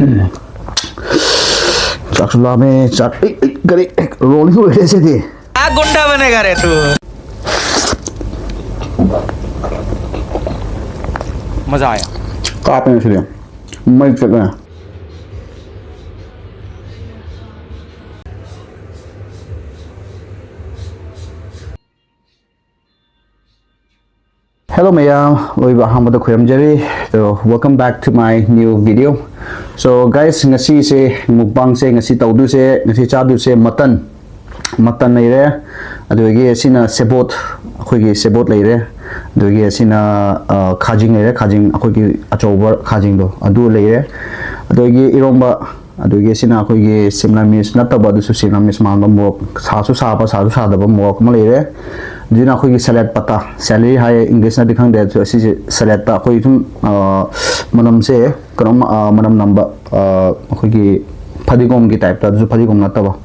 चला में चाट करे रोलिंग हो रहे थे क्या गुंडा बनेगा रे तू मजा आया काटने इसलिए मैं चल रहा Hello mayam, so welcome back to my new video. So guys, ngasi se mukbang se ngasi taudu se ngasi chadu se mutton leire adugi asina sebot akhoi sebot leire adugi asina khajing leire khajing akhoi achober khajing do adu leire adugi eromba adugi asina akhoi simla mirs nataba du simla mirs ma mo sa su sa da ba mo ma leire Jina koi salad pata celery hai English na dikhang de so si salad ta koi thum manam se karam manam number koi ki phadigom ki type ta ju phadigom na ta ba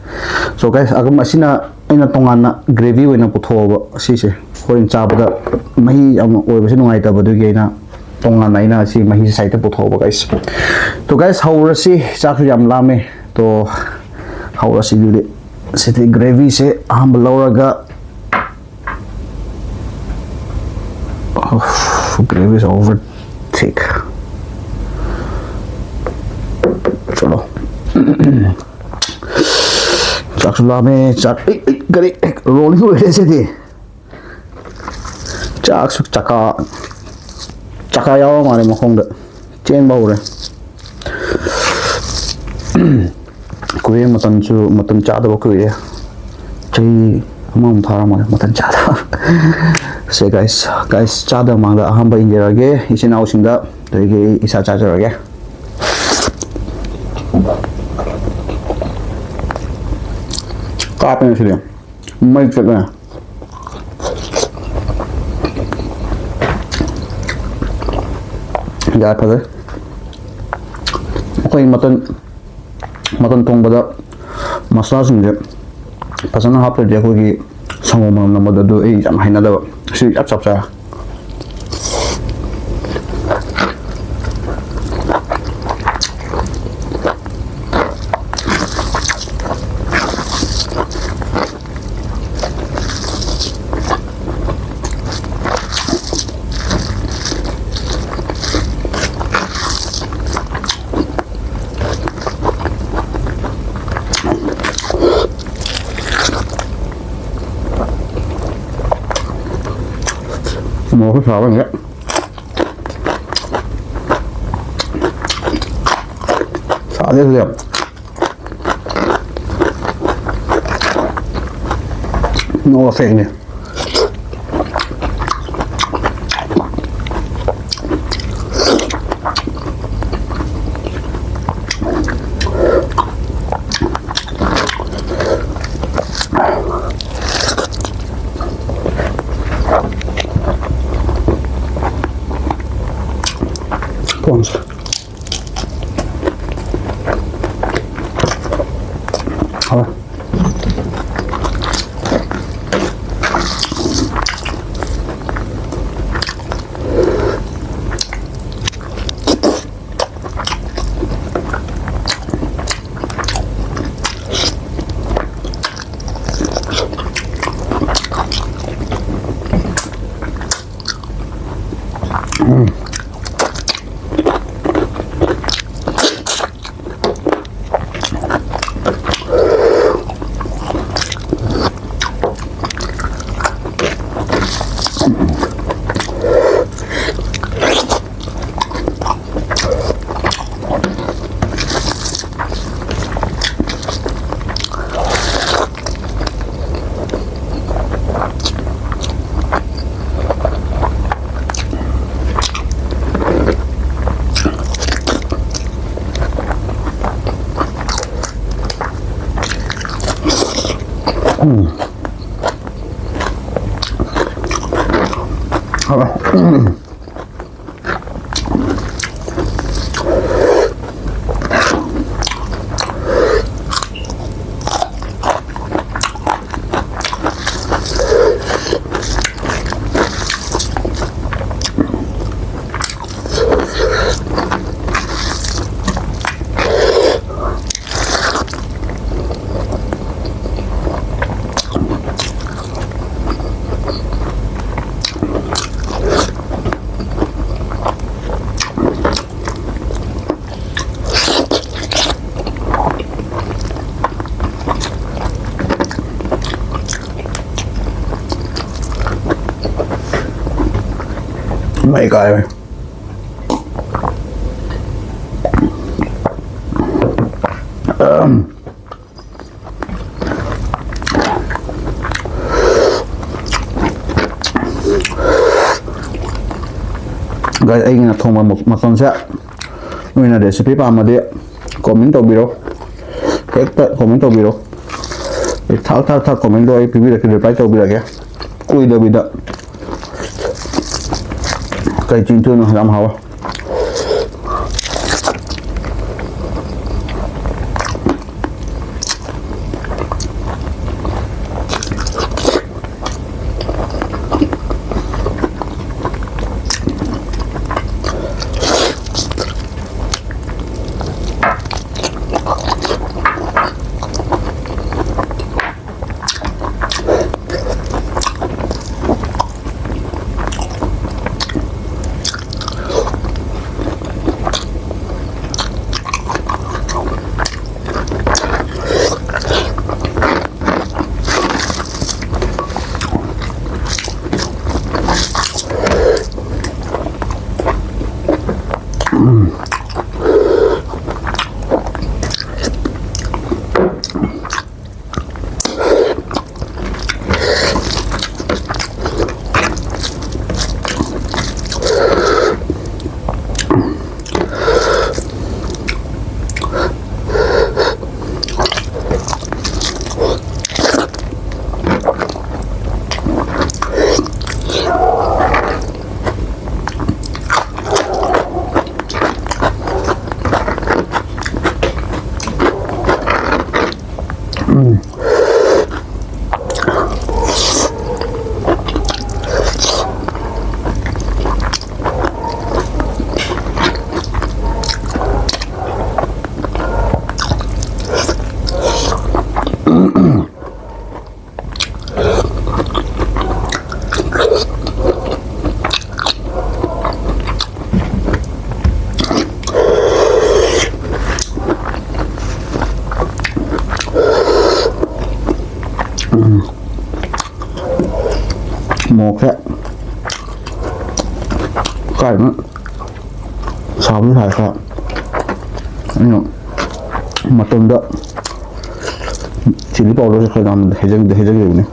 so guys agam asina aina tongan na gravy oina putho ba si se hoin cha ba da mahi am oi ba se nungai ta ba du ge na tongan na ina si mahi sai ta putho ba guys to guys how rasi cha khu yam la me to how rasi du se gravy se am lauraga gravy is over thick. चलो चला में चाट करे rolling हो रहे थे चका याव हमारे मखोंग चेन बाउरे कोई मतन चादब कोई चई हम फारा मारे मतन चादा से guys चादा मांगा हम बा इंजरगे इसे नाउ सिंदा तोगे इसा चाजरगे काटने इसलिए मैं चल रहा यार फदर कोई मतन तोंबदा मसाला सिंजे फसना हाफ दे कोई संगो मन नंबर दो ए जाम हाइना दा सी आप सब सा một cái phở này phở rất đẹp nó phèn này prawns. Rồi. My God. Guys, I gonna thong mutton sa. Noi na recipe pa amade comment tobiro. Hekta comment tobiro. Thak comment do ai pibi rakhe reply tobira ke. Koi da bida. Kai chintu no ram hawa. Một đấy cái nó sáu mươi hai mà tôm đậm chỉ đi bao lâu phải làm hay dân nhiều này.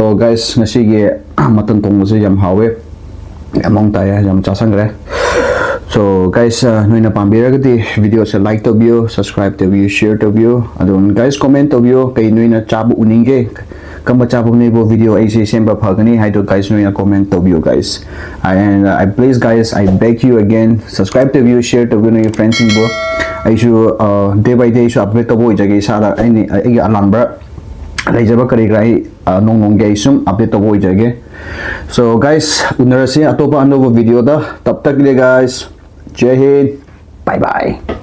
So guys, ngasige mutton tong se jam hawe among tay jam chasang re. So guys, noina pambira gati video se like to view, subscribe to view, share to view. Adon guys comment to view kay noina chabu uninge kamba chabu nebo video ai se semba phagani hai to guys noina comment to view guys. And I please guys, I beg you again, subscribe to view, share to view no your friends in bo. I should day by day should update to boy jagi sada ai alambra laijaba kari rai nong gay sum update to boy jage. So guys, unarase atopa another video da tab tak le guys. Jai Hind, bye bye.